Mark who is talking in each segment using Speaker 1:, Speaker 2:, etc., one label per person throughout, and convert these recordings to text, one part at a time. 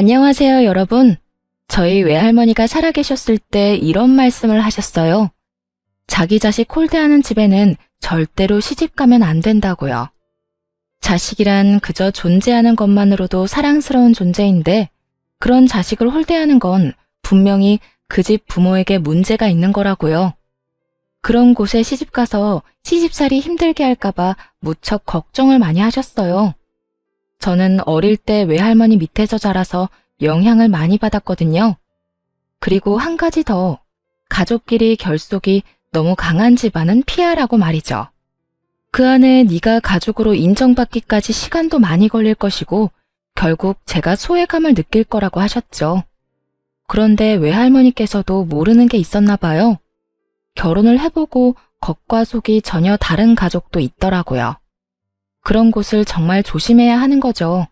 Speaker 1: 안녕하세요, 여러분. 저희 외할머니가 살아계셨을 때 이런 말씀을 하셨어요. 자기 자식 홀대하는 집에는 절대로 시집가면 안 된다고요. 자식이란 그저 존재하는 것만으로도 사랑스러운 존재인데 그런 자식을 홀대하는 건 분명히 그 집 부모에게 문제가 있는 거라고요. 그런 곳에 시집가서 시집살이 힘들게 할까봐 무척 걱정을 많이 하셨어요. 저는 어릴 때 외할머니 밑에서 자라서 영향을 많이 받았거든요. 그리고 한 가지 더, 가족끼리 결속이 너무 강한 집안은 피하라고 말이죠. 그 안에 네가 가족으로 인정받기까지 시간도 많이 걸릴 것이고 결국 제가 소외감을 느낄 거라고 하셨죠. 그런데 외할머니께서도 모르는 게 있었나 봐요. 결혼을 해보고 겉과 속이 전혀 다른 가족도 있더라고요. 그런 곳을 정말 조심해야 하는 거죠.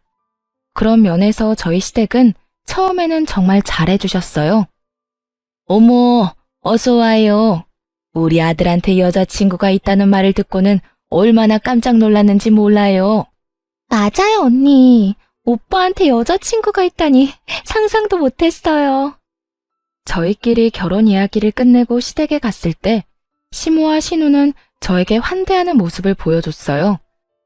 Speaker 1: 그런 면에서 저희 시댁은 처음에는 정말 잘해주셨어요. 어머, 어서 와요. 우리 아들한테 여자친구가 있다는 말을 듣고는 얼마나 깜짝 놀랐는지 몰라요. 맞아요, 언니. 오빠한테 여자친구가 있다니 상상도 못했어요. 저희끼리 결혼 이야기를 끝내고 시댁에 갔을 때 시모와 시누는 저에게 환대하는 모습을 보여줬어요.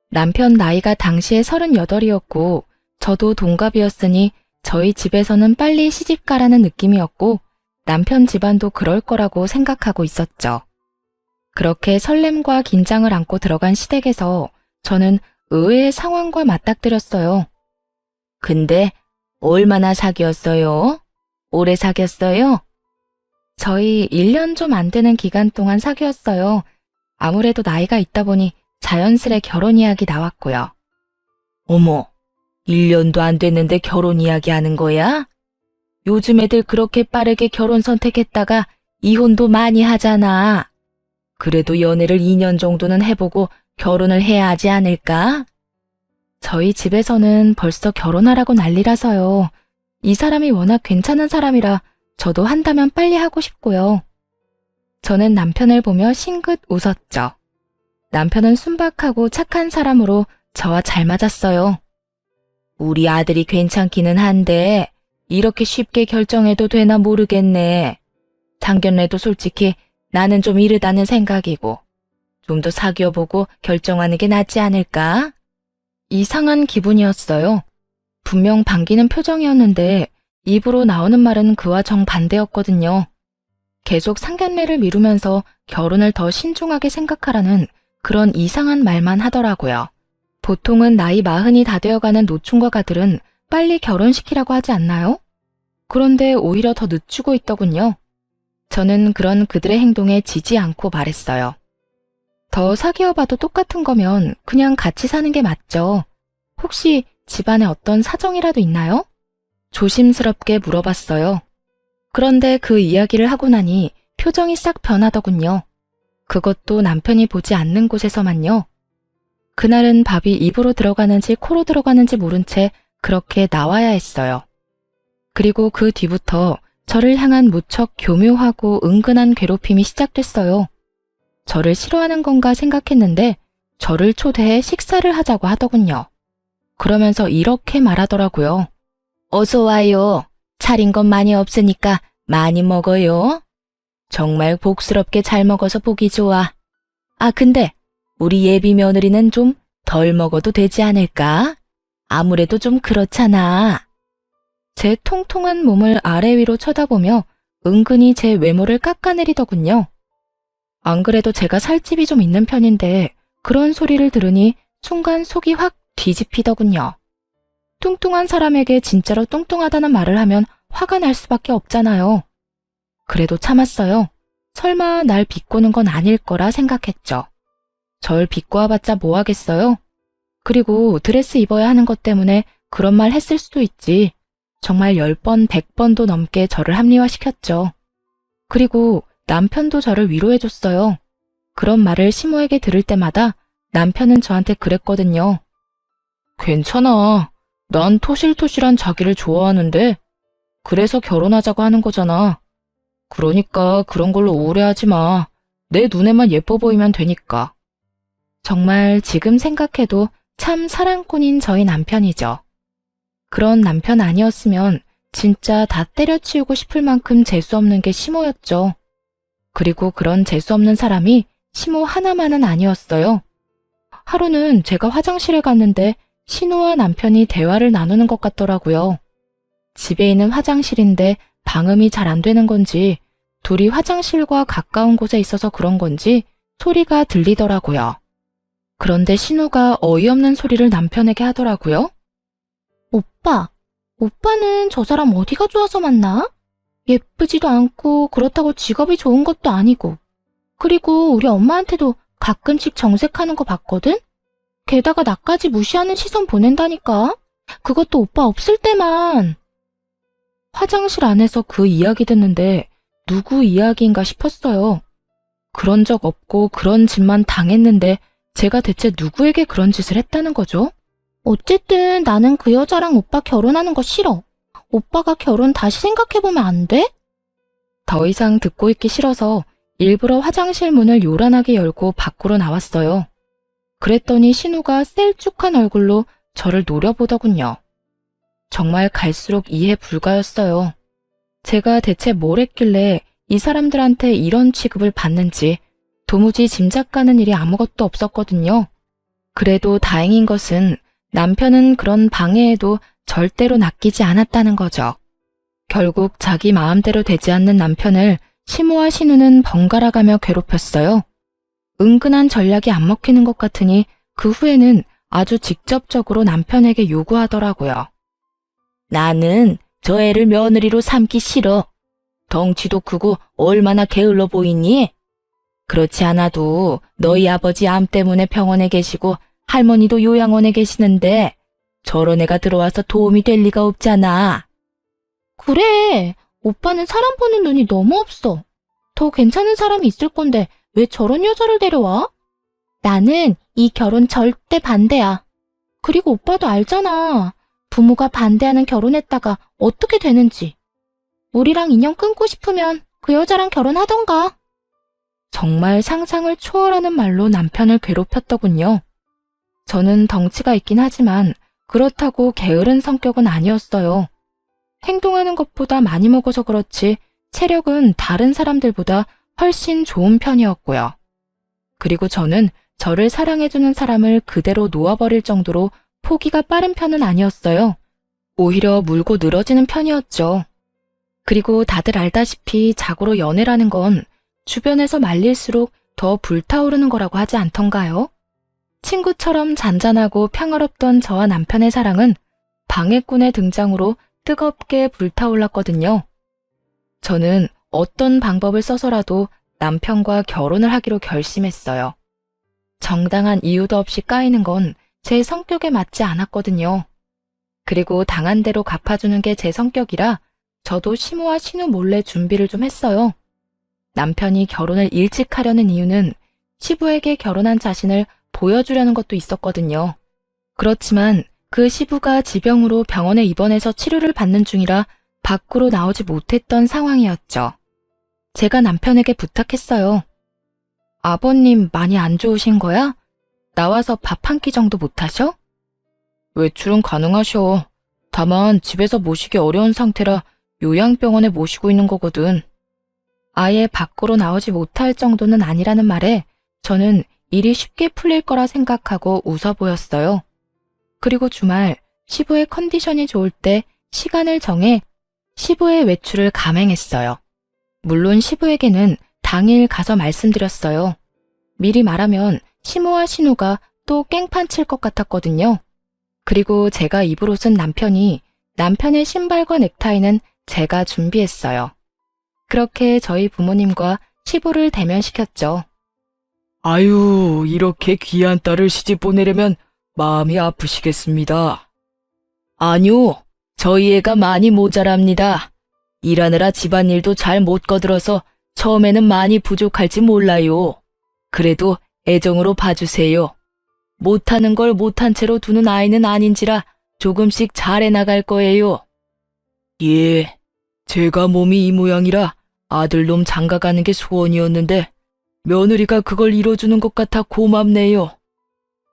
Speaker 1: 남편 나이가 당시에 38이었고 저도 동갑이었으니 저희 집에서는 빨리 시집가라는 느낌이었고 남편 집안도 그럴 거라고 생각하고 있었죠. 그렇게 설렘과 긴장을 안고 들어간 시댁에서 저는 의외의 상황과 맞닥뜨렸어요. 근데 얼마나 사귀었어요? 오래 사귀었어요? 저희 1년 좀 안 되는 기간 동안 사귀었어요. 아무래도 나이가 있다 보니 자연스레 결혼 이야기 나왔고요. 어머, 1년도 안 됐는데 결혼 이야기 하는 거야? 요즘 애들 그렇게 빠르게 결혼 선택했다가 이혼도 많이 하잖아. 그래도 연애를 2년 정도는 해보고 결혼을 해야 하지 않을까? 저희 집에서는 벌써 결혼하라고 난리라서요. 이 사람이 워낙 괜찮은 사람이라 저도 한다면 빨리 하고 싶고요. 저는 남편을 보며 싱긋 웃었죠. 남편은 순박하고 착한 사람으로 저와 잘 맞았어요. 우리 아들이 괜찮기는 한데 이렇게 쉽게 결정해도 되나 모르겠네. 상견례도 솔직히 나는 좀 이르다는 생각이고 좀 더 사귀어보고 결정하는 게 낫지 않을까? 이상한 기분이었어요. 분명 반기는 표정이었는데 입으로 나오는 말은 그와 정반대였거든요. 계속 상견례를 미루면서 결혼을 더 신중하게 생각하라는 그런 이상한 말만 하더라고요. 보통은 나이 40이 다 되어가는 노충과 가들은 빨리 결혼시키라고 하지 않나요? 그런데 오히려 더 늦추고 있더군요. 저는 그런 그들의 행동에 지지 않고 말했어요. 더 사귀어봐도 똑같은 거면 그냥 같이 사는 게 맞죠. 혹시 집안에 어떤 사정이라도 있나요? 조심스럽게 물어봤어요. 그런데 그 이야기를 하고 나니 표정이 싹 변하더군요. 그것도 남편이 보지 않는 곳에서만요. 그날은 밥이 입으로 들어가는지 코로 들어가는지 모른 채 그렇게 나와야 했어요. 그리고 그 뒤부터 저를 향한 무척 교묘하고 은근한 괴롭힘이 시작됐어요. 저를 싫어하는 건가 생각했는데 저를 초대해 식사를 하자고 하더군요. 그러면서 이렇게 말하더라고요. 어서 와요. 차린 건 많이 없으니까 많이 먹어요. 정말 복스럽게 잘 먹어서 보기 좋아. 아, 근데 우리 예비 며느리는 좀 덜 먹어도 되지 않을까? 아무래도 좀 그렇잖아. 제 통통한 몸을 아래 위로 쳐다보며 은근히 제 외모를 깎아내리더군요. 안 그래도 제가 살집이 좀 있는 편인데 그런 소리를 들으니 순간 속이 확 뒤집히더군요. 뚱뚱한 사람에게 진짜로 뚱뚱하다는 말을 하면 화가 날 수밖에 없잖아요. 그래도 참았어요. 설마 날 비꼬는 건 아닐 거라 생각했죠. 절 비꼬아봤자 뭐 하겠어요? 그리고 드레스 입어야 하는 것 때문에 그런 말 했을 수도 있지. 정말 10번, 100번도 넘게 저를 합리화시켰죠. 그리고 남편도 저를 위로해줬어요. 그런 말을 시모에게 들을 때마다 남편은 저한테 그랬거든요. 괜찮아. 난 토실토실한 자기를 좋아하는데 그래서 결혼하자고 하는 거잖아. 그러니까 그런 걸로 우울해하지 마. 내 눈에만 예뻐 보이면 되니까. 정말 지금 생각해도 참 사랑꾼인 저희 남편이죠. 그런 남편 아니었으면 진짜 다 때려치우고 싶을 만큼 재수없는 게 시모였죠. 그리고 그런 재수없는 사람이 시모 하나만은 아니었어요. 하루는 제가 화장실에 갔는데 신우와 남편이 대화를 나누는 것 같더라고요. 집에 있는 화장실인데 방음이 잘 안 되는 건지 둘이 화장실과 가까운 곳에 있어서 그런 건지 소리가 들리더라고요. 그런데 신우가 어이없는 소리를 남편에게 하더라고요. 오빠는 저 사람 어디가 좋아서 만나? 예쁘지도 않고 그렇다고 직업이 좋은 것도 아니고. 그리고 우리 엄마한테도 가끔씩 정색하는 거 봤거든? 게다가 나까지 무시하는 시선 보낸다니까? 그것도 오빠 없을 때만. 화장실 안에서 그 이야기 듣는데 누구 이야기인가 싶었어요. 그런 적 없고 그런 짓만 당했는데 제가 대체 누구에게 그런 짓을 했다는 거죠? 어쨌든 나는 그 여자랑 오빠 결혼하는 거 싫어. 오빠가 결혼 다시 생각해보면 안 돼? 더 이상 듣고 있기 싫어서 일부러 화장실 문을 요란하게 열고 밖으로 나왔어요. 그랬더니 신우가 셀쭉한 얼굴로 저를 노려보더군요. 정말 갈수록 이해 불가였어요. 제가 대체 뭘 했길래 이 사람들한테 이런 취급을 받는지 도무지 짐작 가는 일이 아무것도 없었거든요. 그래도 다행인 것은 남편은 그런 방해에도 절대로 낚이지 않았다는 거죠. 결국 자기 마음대로 되지 않는 남편을 시모와 신우는 번갈아가며 괴롭혔어요. 은근한 전략이 안 먹히는 것 같으니 그 후에는 아주 직접적으로 남편에게 요구하더라고요. 나는 저 애를 며느리로 삼기 싫어. 덩치도 크고 얼마나 게을러 보이니? 그렇지 않아도 너희 아버지 암 때문에 병원에 계시고 할머니도 요양원에 계시는데 저런 애가 들어와서 도움이 될 리가 없잖아. 그래, 오빠는 사람 보는 눈이 너무 없어. 더 괜찮은 사람이 있을 건데 왜 저런 여자를 데려와? 나는 이 결혼 절대 반대야. 그리고 오빠도 알잖아. 부모가 반대하는 결혼했다가 어떻게 되는지. 우리랑 인연 끊고 싶으면 그 여자랑 결혼하던가. 정말 상상을 초월하는 말로 남편을 괴롭혔더군요. 저는 덩치가 있긴 하지만 그렇다고 게으른 성격은 아니었어요. 행동하는 것보다 많이 먹어서 그렇지 체력은 다른 사람들보다 훨씬 좋은 편이었고요. 그리고 저는 저를 사랑해주는 사람을 그대로 놓아버릴 정도로 포기가 빠른 편은 아니었어요. 오히려 물고 늘어지는 편이었죠. 그리고 다들 알다시피 자고로 연애라는 건 주변에서 말릴수록 더 불타오르는 거라고 하지 않던가요? 친구처럼 잔잔하고 평화롭던 저와 남편의 사랑은 방해꾼의 등장으로 뜨겁게 불타올랐거든요. 저는 어떤 방법을 써서라도 남편과 결혼을 하기로 결심했어요. 정당한 이유도 없이 까이는 건 제 성격에 맞지 않았거든요. 그리고 당한 대로 갚아주는 게 제 성격이라 저도 시모와 신우 몰래 준비를 좀 했어요. 남편이 결혼을 일찍 하려는 이유는 시부에게 결혼한 자신을 보여주려는 것도 있었거든요. 그렇지만 그 시부가 지병으로 병원에 입원해서 치료를 받는 중이라 밖으로 나오지 못했던 상황이었죠. 제가 남편에게 부탁했어요. 아버님 많이 안 좋으신 거야? 나와서 밥 한 끼 정도 못 하셔? 외출은 가능하셔. 다만 집에서 모시기 어려운 상태라 요양병원에 모시고 있는 거거든. 아예 밖으로 나오지 못할 정도는 아니라는 말에 저는 일이 쉽게 풀릴 거라 생각하고 웃어 보였어요. 그리고 주말 시부의 컨디션이 좋을 때 시간을 정해 시부의 외출을 감행했어요. 물론 시부에게는 당일 가서 말씀드렸어요. 미리 말하면 시모와 신우가 또 깽판 칠 것 같았거든요. 그리고 제가 입을 옷은 남편이, 남편의 신발과 넥타이는 제가 준비했어요. 그렇게 저희 부모님과 시부를 대면시켰죠.
Speaker 2: 아유, 이렇게 귀한 딸을 시집 보내려면 마음이 아프시겠습니다.
Speaker 1: 아니요, 저희 애가 많이 모자랍니다. 일하느라 집안일도 잘 못 거들어서 처음에는 많이 부족할지 몰라요. 그래도 애정으로 봐주세요. 못하는 걸 못한 채로 두는 아이는 아닌지라 조금씩 잘해 나갈 거예요.
Speaker 2: 예, 제가 몸이 이 모양이라 아들놈 장가가는 게 소원이었는데 며느리가 그걸 이뤄주는 것 같아 고맙네요.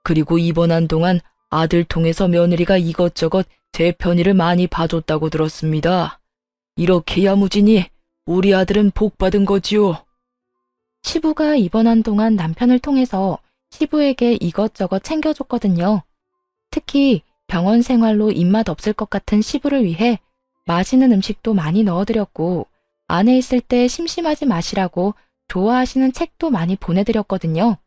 Speaker 2: 그리고 입원한 동안 아들 통해서 며느리가 이것저것 제 편의를 많이 봐줬다고 들었습니다. 이렇게 야무지니 우리 아들은 복 받은 거지요.
Speaker 1: 시부가 입원한 동안 남편을 통해서 시부에게 이것저것 챙겨줬거든요. 특히 병원 생활로 입맛 없을 것 같은 시부를 위해 맛있는 음식도 많이 넣어드렸고, 안에 있을 때 심심하지 마시라고 좋아하시는 책도 많이 보내드렸거든요.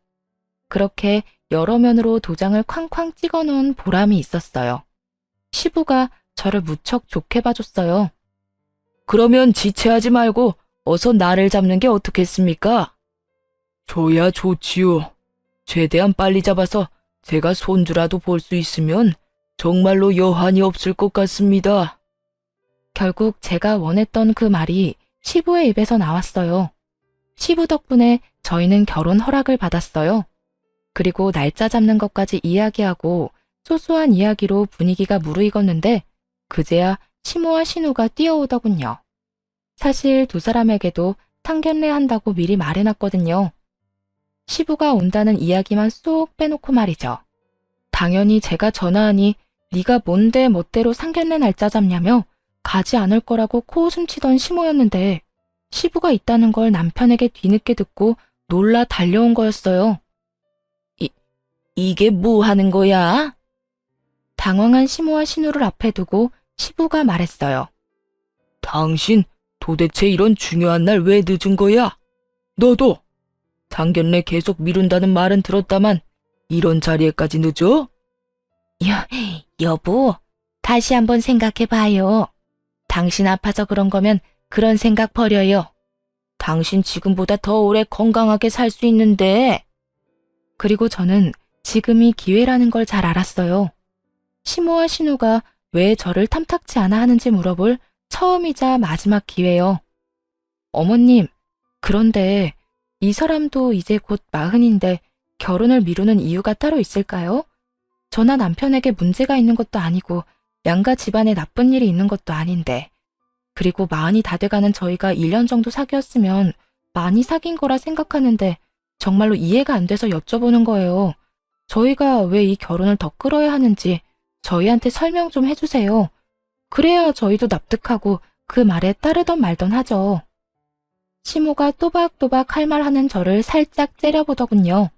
Speaker 1: 그렇게 여러 면으로 도장을 쾅쾅 찍어 놓은 보람이 있었어요. 시부가 저를 무척 좋게 봐줬어요.
Speaker 2: 그러면 지체하지 말고 어서 나를 잡는 게 어떻겠습니까? 줘야 좋지요. 최대한 빨리 잡아서 제가 손주라도 볼 수 있으면 정말로 여한이 없을 것 같습니다.
Speaker 1: 결국 제가 원했던 그 말이 시부의 입에서 나왔어요. 시부 덕분에 저희는 결혼 허락을 받았어요. 그리고 날짜 잡는 것까지 이야기하고 소소한 이야기로 분위기가 무르익었는데 그제야 시모와 신우가 뛰어오더군요. 사실 두 사람에게도 상견례 한다고 미리 말해놨거든요. 시부가 온다는 이야기만 쏙 빼놓고 말이죠. 당연히 제가 전화하니 네가 뭔데 멋대로 상견례 날짜 잡냐며 가지 않을 거라고 코웃음 치던 시모였는데 시부가 있다는 걸 남편에게 뒤늦게 듣고 놀라 달려온 거였어요.
Speaker 2: 이게 뭐 하는 거야?
Speaker 1: 당황한 시모와 신우를 앞에 두고 시부가 말했어요.
Speaker 2: 당신 도대체 이런 중요한 날 왜 늦은 거야? 너도 상견례 계속 미룬다는 말은 들었다만 이런 자리에까지 늦어?
Speaker 1: 여보, 다시 한번 생각해봐요. 당신 아파서 그런 거면 그런 생각 버려요.
Speaker 2: 당신 지금보다 더 오래 건강하게 살 수 있는데.
Speaker 1: 그리고 저는 지금이 기회라는 걸 잘 알았어요. 시모와 신우가 왜 저를 탐탁치 않아 하는지 물어볼 처음이자 마지막 기회요. 어머님, 그런데 이 사람도 이제 곧 40인데 결혼을 미루는 이유가 따로 있을까요? 저나 남편에게 문제가 있는 것도 아니고 양가 집안에 나쁜 일이 있는 것도 아닌데. 그리고 40이 다 돼가는 저희가 1년 정도 사귀었으면 많이 사귄 거라 생각하는데 정말로 이해가 안 돼서 여쭤보는 거예요. 저희가 왜 이 결혼을 더 끌어야 하는지 저희한테 설명 좀 해주세요. 그래야 저희도 납득하고 그 말에 따르던 말던 하죠. 시모가 또박또박 할 말 하는 저를 살짝 째려보더군요.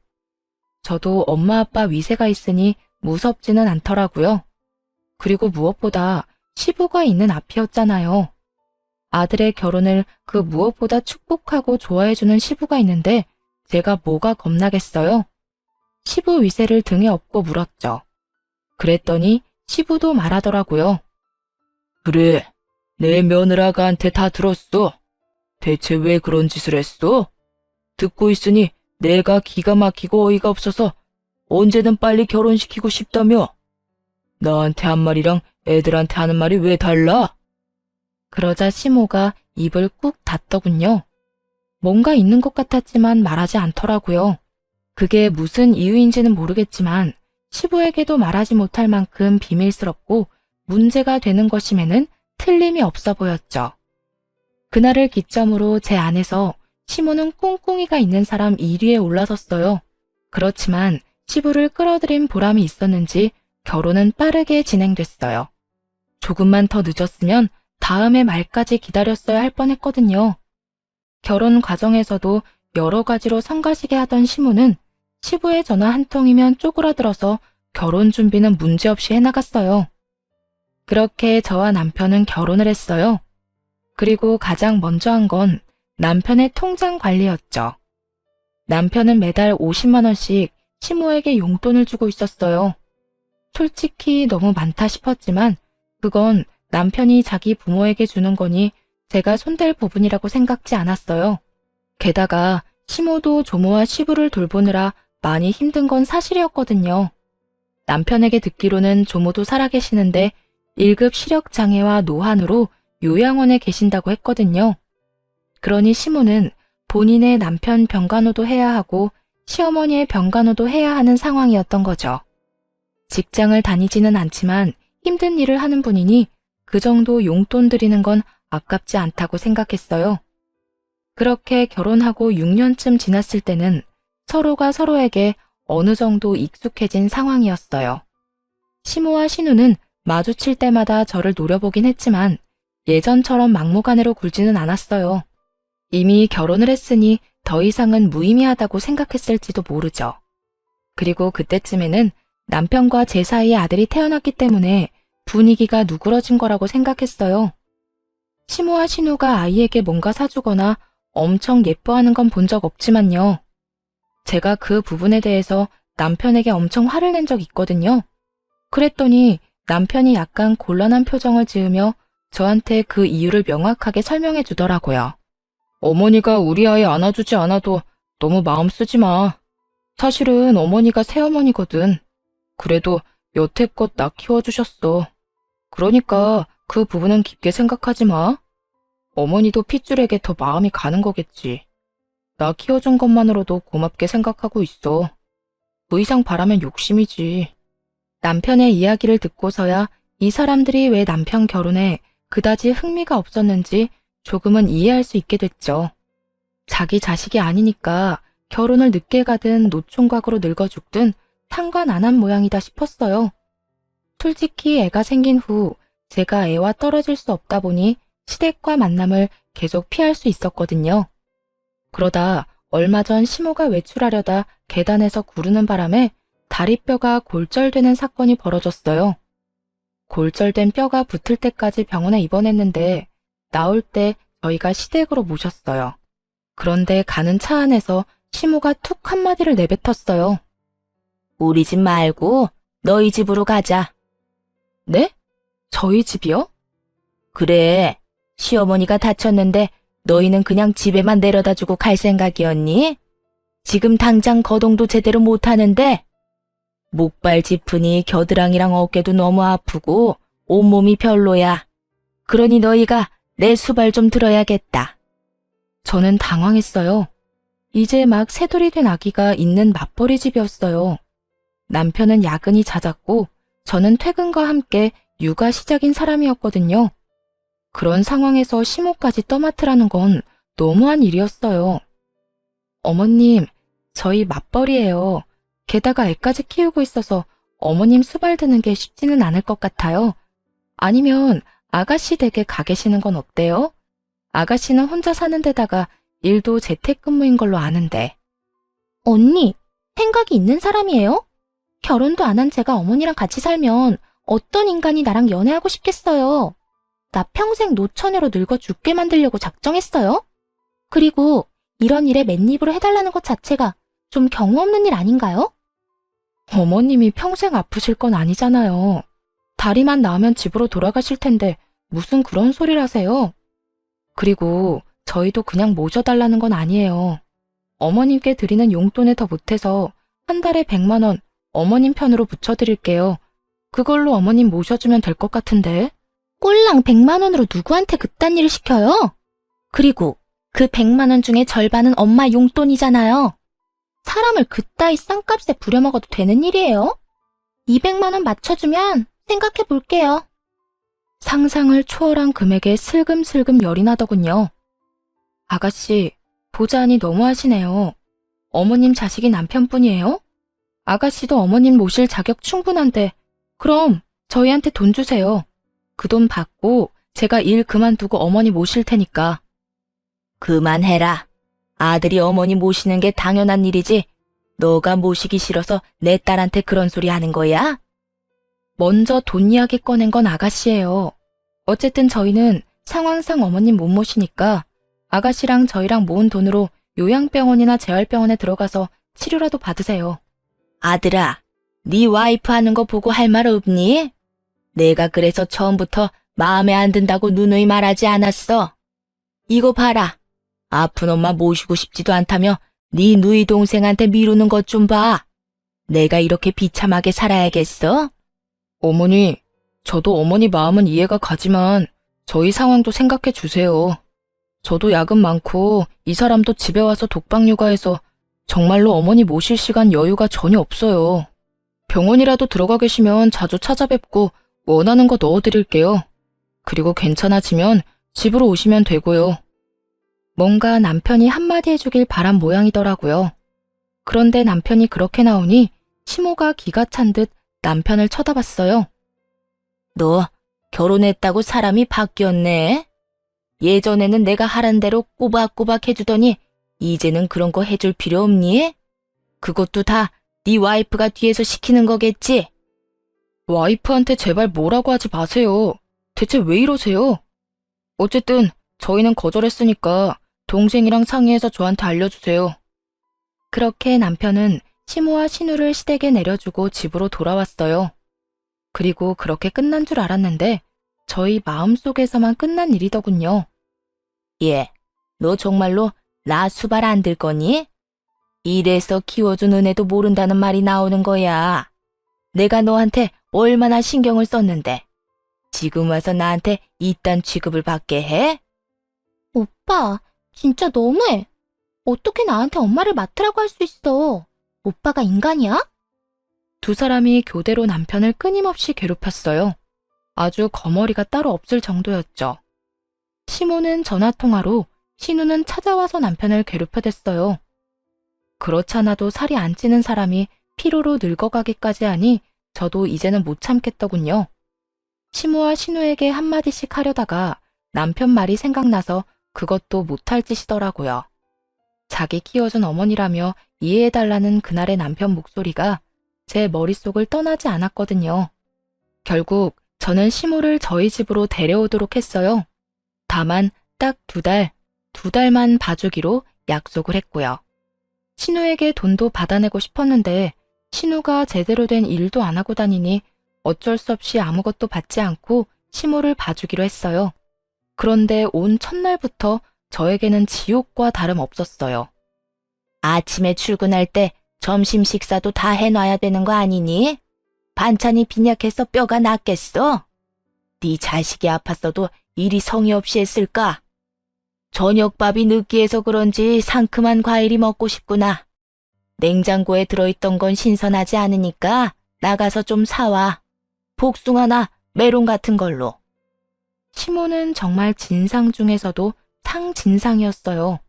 Speaker 1: 저도 엄마 아빠 위세가 있으니 무섭지는 않더라고요. 그리고 무엇보다 시부가 있는 앞이었잖아요. 아들의 결혼을 그 무엇보다 축복하고 좋아해주는 시부가 있는데 제가 뭐가 겁나겠어요? 시부 위세를 등에 업고 물었죠. 그랬더니 시부도 말하더라고요.
Speaker 2: 그래, 내 며느라가한테 다 들었어. 대체 왜 그런 짓을 했어? 듣고 있으니 내가 기가 막히고 어이가 없어서 언제든 빨리 결혼시키고 싶다며. 나한테 한 말이랑 애들한테 하는 말이 왜 달라?
Speaker 1: 그러자 시모가 입을 꾹 닫더군요. 뭔가 있는 것 같았지만 말하지 않더라고요. 그게 무슨 이유인지는 모르겠지만 시부에게도 말하지 못할 만큼 비밀스럽고 문제가 되는 것임에는 틀림이 없어 보였죠. 그날을 기점으로 제 안에서 시모는 꿍꿍이가 있는 사람 1위에 올라섰어요. 그렇지만 시부를 끌어들인 보람이 있었는지 결혼은 빠르게 진행됐어요. 조금만 더 늦었으면 다음해 말까지 기다렸어야 할 뻔했거든요. 결혼 과정에서도 여러 가지로 성가시게 하던 시모는 시부의 전화 한 통이면 쪼그라들어서 결혼 준비는 문제없이 해나갔어요. 그렇게 저와 남편은 결혼을 했어요. 그리고 가장 먼저 한 건 남편의 통장 관리였죠. 남편은 매달 50만 원씩 시모에게 용돈을 주고 있었어요. 솔직히 너무 많다 싶었지만 그건 남편이 자기 부모에게 주는 거니 제가 손댈 부분이라고 생각지 않았어요. 게다가 시모도 조모와 시부를 돌보느라 많이 힘든 건 사실이었거든요. 남편에게 듣기로는 조모도 살아계시는데 1급 시력장애와 노환으로 요양원에 계신다고 했거든요. 그러니 시모는 본인의 남편 병간호도 해야 하고 시어머니의 병간호도 해야 하는 상황이었던 거죠. 직장을 다니지는 않지만 힘든 일을 하는 분이니 그 정도 용돈 드리는 건 아깝지 않다고 생각했어요. 그렇게 결혼하고 6년쯤 지났을 때는 서로가 서로에게 어느 정도 익숙해진 상황이었어요. 시모와 신우는 마주칠 때마다 저를 노려보긴 했지만 예전처럼 막무가내로 굴지는 않았어요. 이미 결혼을 했으니 더 이상은 무의미하다고 생각했을지도 모르죠. 그리고 그때쯤에는 남편과 제 사이에 아들이 태어났기 때문에 분위기가 누그러진 거라고 생각했어요. 시모와 신우가 아이에게 뭔가 사주거나 엄청 예뻐하는 건 본 적 없지만요. 제가 그 부분에 대해서 남편에게 엄청 화를 낸 적 있거든요. 그랬더니 남편이 약간 곤란한 표정을 지으며 저한테 그 이유를 명확하게 설명해 주더라고요.
Speaker 2: 어머니가 우리 아이 안아주지 않아도 너무 마음 쓰지 마. 사실은 어머니가 새어머니거든. 그래도 여태껏 나 키워주셨어. 그러니까 그 부분은 깊게 생각하지 마. 어머니도 핏줄에게 더 마음이 가는 거겠지. 나 키워준 것만으로도 고맙게 생각하고 있어. 그 이상 바라면 욕심이지.
Speaker 1: 남편의 이야기를 듣고서야 이 사람들이 왜 남편 결혼에 그다지 흥미가 없었는지 조금은 이해할 수 있게 됐죠. 자기 자식이 아니니까 결혼을 늦게 가든 노총각으로 늙어 죽든 상관 안 한 모양이다 싶었어요. 솔직히 애가 생긴 후 제가 애와 떨어질 수 없다 보니 시댁과 만남을 계속 피할 수 있었거든요. 그러다 얼마 전 시모가 외출하려다 계단에서 구르는 바람에 다리뼈가 골절되는 사건이 벌어졌어요. 골절된 뼈가 붙을 때까지 병원에 입원했는데 나올 때 저희가 시댁으로 모셨어요. 그런데 가는 차 안에서 시모가 툭 한마디를 내뱉었어요. 우리 집 말고 너희 집으로 가자. 네? 저희 집이요? 그래. 시어머니가 다쳤는데 너희는 그냥 집에만 내려다주고 갈 생각이었니? 지금 당장 거동도 제대로 못하는데 목발 짚으니 겨드랑이랑 어깨도 너무 아프고 온몸이 별로야. 그러니 너희가 내 수발 좀 들어야겠다. 저는 당황했어요. 이제 막 새돌이 된 아기가 있는 맞벌이 집이었어요. 남편은 야근이 잦았고 저는 퇴근과 함께 육아 시작인 사람이었거든요. 그런 상황에서 시모까지 떠맡으라는 건 너무한 일이었어요. 어머님, 저희 맞벌이에요. 게다가 애까지 키우고 있어서 어머님 수발 드는 게 쉽지는 않을 것 같아요. 아니면 아가씨 댁에 가 계시는 건 어때요? 아가씨는 혼자 사는 데다가 일도 재택근무인 걸로 아는데. 언니, 생각이 있는 사람이에요? 결혼도 안 한 제가 어머니랑 같이 살면 어떤 인간이 나랑 연애하고 싶겠어요. 나 평생 노처녀로 늙어 죽게 만들려고 작정했어요. 그리고 이런 일에 맨입으로 해달라는 것 자체가 좀 경우 없는 일 아닌가요? 어머님이 평생 아프실 건 아니잖아요. 다리만 나으면 집으로 돌아가실 텐데 무슨 그런 소리를 하세요? 그리고 저희도 그냥 모셔달라는 건 아니에요. 어머님께 드리는 용돈에 더 못해서 한 달에 100만 원 어머님 편으로 붙여드릴게요. 그걸로 어머님 모셔주면 될 것 같은데. 꼴랑 100만 원으로 누구한테 그딴 일을 시켜요? 그리고 그 100만 원 중에 절반은 엄마 용돈이잖아요. 사람을 그따위 싼값에 부려먹어도 되는 일이에요? 200만 원 맞춰주면 생각해 볼게요. 상상을 초월한 금액에 슬금슬금 열이 나더군요. 아가씨, 보자하니 너무하시네요. 어머님 자식이 남편뿐이에요? 아가씨도 어머님 모실 자격 충분한데 그럼 저희한테 돈 주세요. 그 돈 받고 제가 일 그만두고 어머니 모실 테니까. 그만해라. 아들이 어머니 모시는 게 당연한 일이지. 너가 모시기 싫어서 내 딸한테 그런 소리 하는 거야? 먼저 돈 이야기 꺼낸 건 아가씨예요. 어쨌든 저희는 상황상 어머님 못 모시니까 아가씨랑 저희랑 모은 돈으로 요양병원이나 재활병원에 들어가서 치료라도 받으세요. 아들아, 네 와이프 하는 거 보고 할 말 없니? 내가 그래서 처음부터 마음에 안 든다고 누누이 말하지 않았어. 이거 봐라. 아픈 엄마 모시고 싶지도 않다며 네 누이 동생한테 미루는 것 좀 봐. 내가 이렇게 비참하게 살아야겠어?
Speaker 2: 어머니, 저도 어머니 마음은 이해가 가지만 저희 상황도 생각해 주세요. 저도 야근 많고 이 사람도 집에 와서 독박 육아해서 정말로 어머니 모실 시간 여유가 전혀 없어요. 병원이라도 들어가 계시면 자주 찾아뵙고 원하는 거 넣어드릴게요. 그리고 괜찮아지면 집으로 오시면 되고요. 뭔가 남편이 한마디 해주길 바란 모양이더라고요. 그런데 남편이 그렇게 나오니 시모가 기가 찬 듯 남편을 쳐다봤어요.
Speaker 1: 너 결혼했다고 사람이 바뀌었네. 예전에는 내가 하란 대로 꼬박꼬박 해주더니 이제는 그런 거 해줄 필요 없니? 그것도 다 네 와이프가 뒤에서 시키는 거겠지?
Speaker 2: 와이프한테 제발 뭐라고 하지 마세요. 대체 왜 이러세요? 어쨌든 저희는 거절했으니까 동생이랑 상의해서 저한테 알려주세요.
Speaker 1: 그렇게 남편은 시모와 신우를 시댁에 내려주고 집으로 돌아왔어요. 그리고 그렇게 끝난 줄 알았는데 저희 마음속에서만 끝난 일이더군요. 얘, 너 정말로 나 수발 안 들 거니? 이래서 키워준 은혜도 모른다는 말이 나오는 거야. 내가 너한테 얼마나 신경을 썼는데 지금 와서 나한테 이딴 취급을 받게 해? 오빠, 진짜 너무해. 어떻게 나한테 엄마를 맡으라고 할 수 있어? 오빠가 인간이야? 두 사람이 교대로 남편을 끊임없이 괴롭혔어요. 아주 거머리가 따로 없을 정도였죠. 시모는 전화통화로, 신우는 찾아와서 남편을 괴롭혀댔어요. 그렇잖아도 살이 안 찌는 사람이 피로로 늙어가기까지 하니 저도 이제는 못 참겠더군요. 시모와 신우에게 한마디씩 하려다가 남편 말이 생각나서 그것도 못할 짓이더라고요. 자기 키워준 어머니라며 이해해달라는 그날의 남편 목소리가 제 머릿속을 떠나지 않았거든요. 결국 저는 시모를 저희 집으로 데려오도록 했어요. 다만 딱 두 달만 봐주기로 약속을 했고요. 신우에게 돈도 받아내고 싶었는데 신우가 제대로 된 일도 안 하고 다니니 어쩔 수 없이 아무것도 받지 않고 시모를 봐주기로 했어요. 그런데 온 첫날부터 저에게는 지옥과 다름없었어요. 아침에 출근할 때 점심 식사도 다 해놔야 되는 거 아니니? 반찬이 빈약해서 뼈가 낫겠어? 네 자식이 아팠어도 일이 성의 없이 했을까? 저녁밥이 느끼해서 그런지 상큼한 과일이 먹고 싶구나. 냉장고에 들어있던 건 신선하지 않으니까 나가서 좀 사와. 복숭아나 메론 같은 걸로. 시모는 정말 진상 중에서도 상진상이었어요.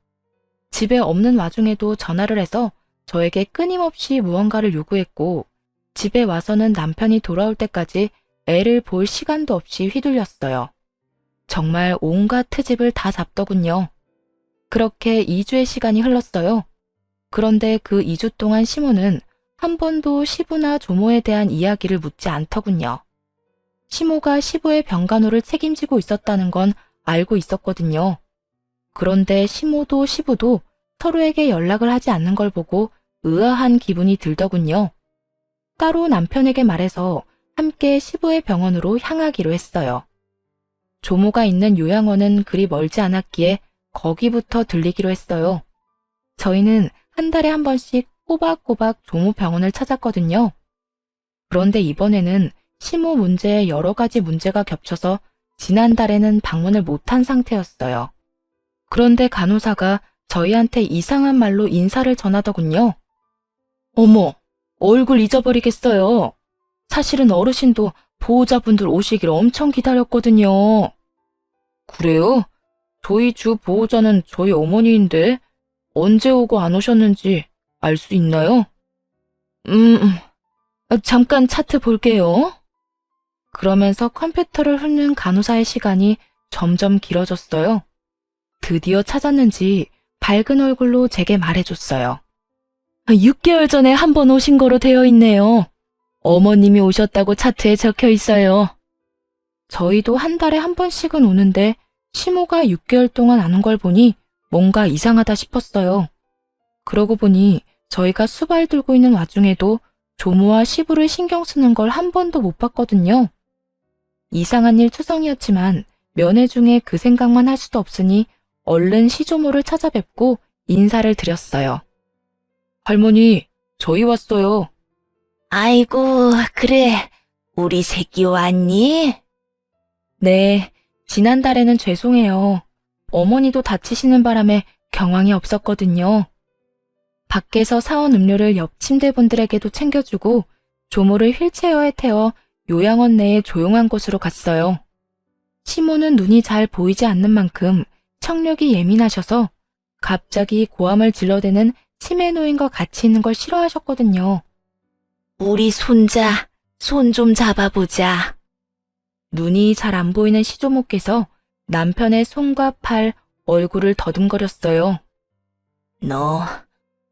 Speaker 1: 집에 없는 와중에도 전화를 해서 저에게 끊임없이 무언가를 요구했고 집에 와서는 남편이 돌아올 때까지 애를 볼 시간도 없이 휘둘렸어요. 정말 온갖 트집을 다 잡더군요. 그렇게 2주의 시간이 흘렀어요. 그런데 그 2주 동안 시모는 한 번도 시부나 조모에 대한 이야기를 묻지 않더군요. 시모가 시부의 병간호를 책임지고 있었다는 건 알고 있었거든요. 그런데 시모도 시부도 서로에게 연락을 하지 않는 걸 보고 의아한 기분이 들더군요. 따로 남편에게 말해서 함께 시부의 병원으로 향하기로 했어요. 조모가 있는 요양원은 그리 멀지 않았기에 거기부터 들리기로 했어요. 저희는 한 달에 한 번씩 꼬박꼬박 조모 병원을 찾았거든요. 그런데 이번에는 시모 문제에 여러 가지 문제가 겹쳐서 지난달에는 방문을 못한 상태였어요. 그런데 간호사가 저희한테 이상한 말로 인사를 전하더군요. 어머, 얼굴 잊어버리겠어요. 사실은 어르신도 보호자분들 오시길 엄청 기다렸거든요. 그래요? 저희 주 보호자는 저희 어머니인데 언제 오고 안 오셨는지 알 수 있나요? 잠깐 차트 볼게요. 그러면서 컴퓨터를 훑는 간호사의 시간이 점점 길어졌어요. 드디어 찾았는지 밝은 얼굴로 제게 말해줬어요. 6개월 전에 한 번 오신 거로 되어 있네요. 어머님이 오셨다고 차트에 적혀 있어요. 저희도 한 달에 한 번씩은 오는데 시모가 6개월 동안 안 온 걸 보니 뭔가 이상하다 싶었어요. 그러고 보니 저희가 수발 들고 있는 와중에도 조모와 시부를 신경 쓰는 걸 한 번도 못 봤거든요. 이상한 일 투성이었지만 면회 중에 그 생각만 할 수도 없으니 얼른 시조모를 찾아뵙고 인사를 드렸어요. 할머니, 저희 왔어요. 아이고, 그래. 우리 새끼 왔니? 네, 지난달에는 죄송해요. 어머니도 다치시는 바람에 경황이 없었거든요. 밖에서 사온 음료를 옆 침대분들에게도 챙겨주고 조모를 휠체어에 태워 요양원 내에 조용한 곳으로 갔어요. 시모는 눈이 잘 보이지 않는 만큼 청력이 예민하셔서 갑자기 고함을 질러대는 치매 노인과 같이 있는 걸 싫어하셨거든요. 우리 손자, 손 좀 잡아보자. 눈이 잘 안 보이는 시조모께서 남편의 손과 팔, 얼굴을 더듬거렸어요. 너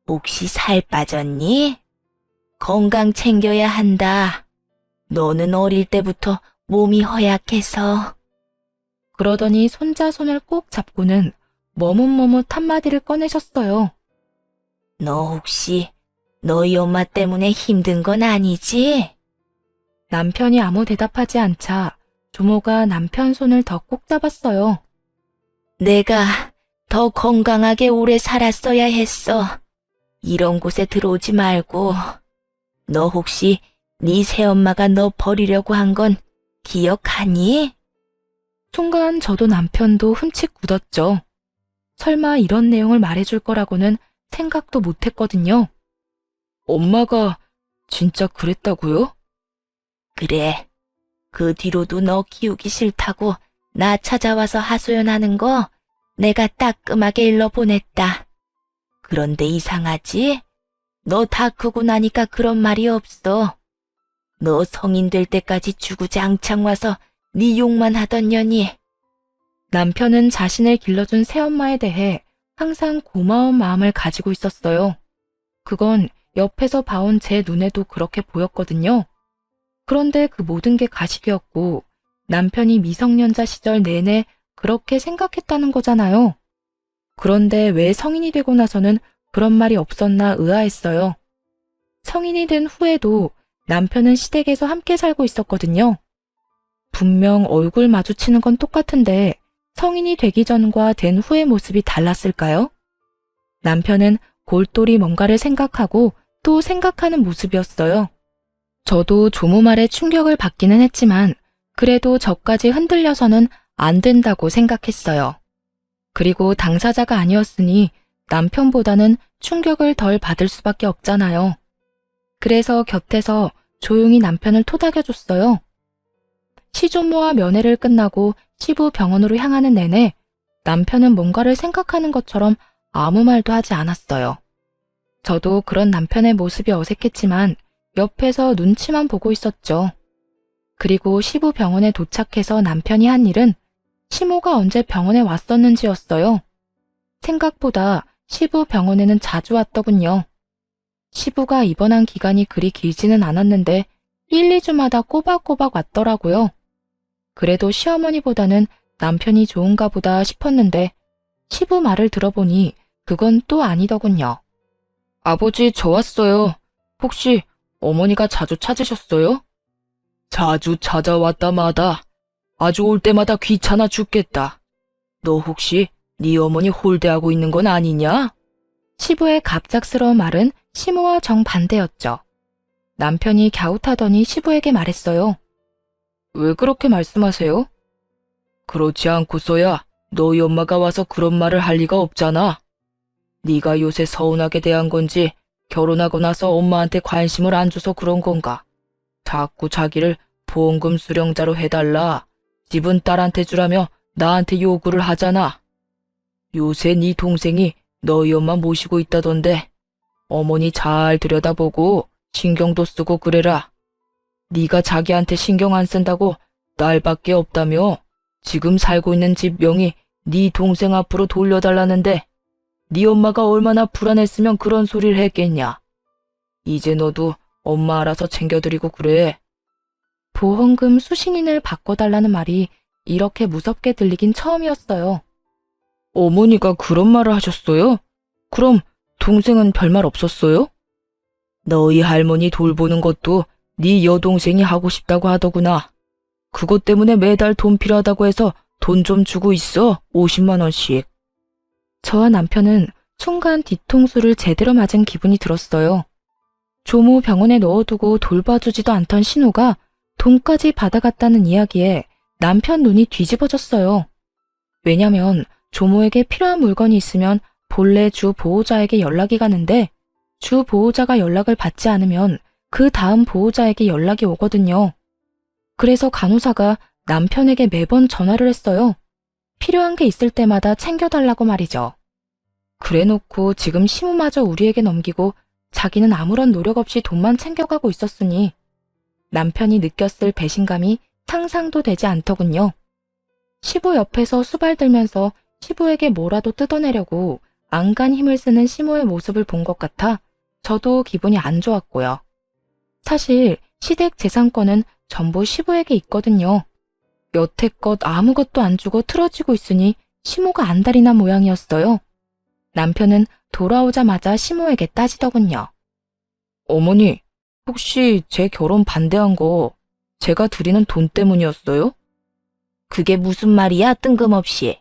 Speaker 1: 혹시 살 빠졌니? 건강 챙겨야 한다. 너는 어릴 때부터 몸이 허약해서. 그러더니 손자 손을 꼭 잡고는 머뭇머뭇 한마디를 꺼내셨어요. 너 혹시 너희 엄마 때문에 힘든 건 아니지? 남편이 아무 대답하지 않자 조모가 남편 손을 더 꼭 잡았어요. 내가 더 건강하게 오래 살았어야 했어. 이런 곳에 들어오지 말고. 너 혹시 네 새엄마가 너 버리려고 한 건 기억하니? 순간 저도 남편도 흠칫 굳었죠. 설마 이런 내용을 말해줄 거라고는 생각도 못했거든요.
Speaker 2: 엄마가 진짜 그랬다고요?
Speaker 1: 그래. 그 뒤로도 너 키우기 싫다고 나 찾아와서 하소연하는 거 내가 따끔하게 일러보냈다. 그런데 이상하지? 너 다 크고 나니까 그런 말이 없어. 너 성인 될 때까지 주구장창 와서 네 욕만 하던 년이. 남편은 자신을 길러준 새엄마에 대해 항상 고마운 마음을 가지고 있었어요. 그건 옆에서 봐온 제 눈에도 그렇게 보였거든요. 그런데 그 모든 게 가식이었고 남편이 미성년자 시절 내내 그렇게 생각했다는 거잖아요. 그런데 왜 성인이 되고 나서는 그런 말이 없었나 의아했어요. 성인이 된 후에도 남편은 시댁에서 함께 살고 있었거든요. 분명 얼굴 마주치는 건 똑같은데 성인이 되기 전과 된 후의 모습이 달랐을까요? 남편은 골똘히 뭔가를 생각하고 또 생각하는 모습이었어요. 저도 조모 말에 충격을 받기는 했지만 그래도 저까지 흔들려서는 안 된다고 생각했어요. 그리고 당사자가 아니었으니 남편보다는 충격을 덜 받을 수밖에 없잖아요. 그래서 곁에서 조용히 남편을 토닥여줬어요. 시조모와 면회를 끝나고 시부 병원으로 향하는 내내 남편은 뭔가를 생각하는 것처럼 아무 말도 하지 않았어요. 저도 그런 남편의 모습이 어색했지만 옆에서 눈치만 보고 있었죠. 그리고 시부 병원에 도착해서 남편이 한 일은 시모가 언제 병원에 왔었는지였어요. 생각보다 시부 병원에는 자주 왔더군요. 시부가 입원한 기간이 그리 길지는 않았는데 1, 2주마다 꼬박꼬박 왔더라고요. 그래도 시어머니보다는 남편이 좋은가 보다 싶었는데 시부 말을 들어보니 그건 또 아니더군요.
Speaker 2: 아버지, 저 왔어요. 혹시 어머니가 자주 찾으셨어요? 자주 찾아왔다 마다. 아주 올 때마다 귀찮아 죽겠다. 너 혹시 네 어머니 홀대하고 있는 건 아니냐?
Speaker 1: 시부의 갑작스러운 말은 시모와 정반대였죠. 남편이 갸웃하더니 시부에게 말했어요.
Speaker 2: 왜 그렇게 말씀하세요? 그렇지 않고서야 너희 엄마가 와서 그런 말을 할 리가 없잖아. 네가 요새 서운하게 대한 건지 결혼하고 나서 엄마한테 관심을 안 줘서 그런 건가? 자꾸 자기를 보험금 수령자로 해달라. 집은 딸한테 주라며 나한테 요구를 하잖아. 요새 네 동생이 너희 엄마 모시고 있다던데 어머니 잘 들여다보고 신경도 쓰고 그래라. 네가 자기한테 신경 안 쓴다고 딸밖에 없다며 지금 살고 있는 집 명의 네 동생 앞으로 돌려달라는데 네 엄마가 얼마나 불안했으면 그런 소리를 했겠냐. 이제 너도 엄마 알아서 챙겨드리고 그래.
Speaker 1: 보험금 수신인을 바꿔달라는 말이 이렇게 무섭게 들리긴 처음이었어요.
Speaker 2: 어머니가 그런 말을 하셨어요? 그럼 동생은 별말 없었어요? 너희 할머니 돌보는 것도 네 여동생이 하고 싶다고 하더구나. 그것 때문에 매달 돈 필요하다고 해서 돈 좀 주고 있어. 50만 원씩.
Speaker 1: 저와 남편은 순간 뒤통수를 제대로 맞은 기분이 들었어요. 조모 병원에 넣어두고 돌봐주지도 않던 신우가 돈까지 받아갔다는 이야기에 남편 눈이 뒤집어졌어요. 왜냐면 조모에게 필요한 물건이 있으면 본래 주 보호자에게 연락이 가는데 주 보호자가 연락을 받지 않으면 그 다음 보호자에게 연락이 오거든요. 그래서 간호사가 남편에게 매번 전화를 했어요. 필요한 게 있을 때마다 챙겨달라고 말이죠. 그래놓고 지금 시무마저 우리에게 넘기고 자기는 아무런 노력 없이 돈만 챙겨가고 있었으니 남편이 느꼈을 배신감이 상상도 되지 않더군요. 시부 옆에서 수발 들면서 시부에게 뭐라도 뜯어내려고 안간 힘을 쓰는 시모의 모습을 본 것 같아 저도 기분이 안 좋았고요. 사실 시댁 재산권은 전부 시부에게 있거든요. 여태껏 아무것도 안 주고 틀어지고 있으니 시모가 안달이 난 모양이었어요. 남편은 돌아오자마자 시모에게 따지더군요.
Speaker 2: 어머니, 혹시 제 결혼 반대한 거 제가 드리는 돈 때문이었어요?
Speaker 1: 그게 무슨 말이야, 뜬금없이.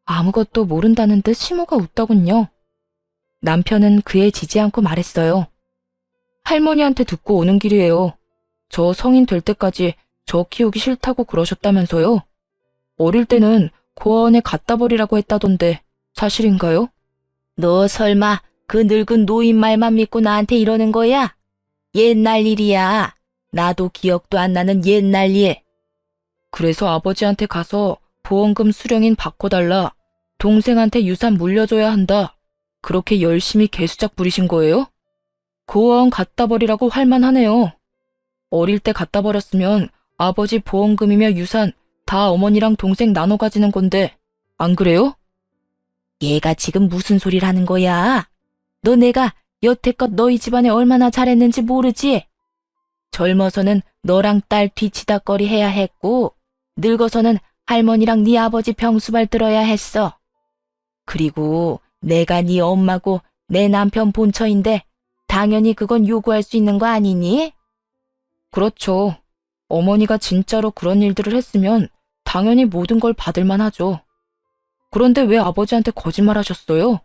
Speaker 1: 아무것도 모른다는 듯 시모가 웃더군요. 남편은 그에 지지 않고 말했어요.
Speaker 2: 할머니한테 듣고 오는 길이에요. 저 성인 될 때까지 저 키우기 싫다고 그러셨다면서요? 어릴 때는 고아원에 갖다 버리라고 했다던데 사실인가요?
Speaker 1: 너 설마 그 늙은 노인 말만 믿고 나한테 이러는 거야? 옛날 일이야. 나도 기억도 안 나는 옛날 일.
Speaker 2: 그래서 아버지한테 가서 보험금 수령인 바꿔달라. 동생한테 유산 물려줘야 한다. 그렇게 열심히 개수작 부리신 거예요? 고아원 갖다 버리라고 할만하네요. 어릴 때 갖다 버렸으면 아버지 보험금이며 유산 다 어머니랑 동생 나눠 가지는 건데 안 그래요?
Speaker 1: 얘가 지금 무슨 소리를 하는 거야? 너 내가 여태껏 너희 집안에 얼마나 잘했는지 모르지? 젊어서는 너랑 딸 뒤치다꺼리 해야 했고 늙어서는 할머니랑 네 아버지 병수발 들어야 했어. 그리고 내가 네 엄마고 내 남편 본처인데 당연히 그건 요구할 수 있는 거 아니니?
Speaker 2: 그렇죠. 어머니가 진짜로 그런 일들을 했으면 당연히 모든 걸 받을 만하죠. 그런데 왜 아버지한테 거짓말하셨어요?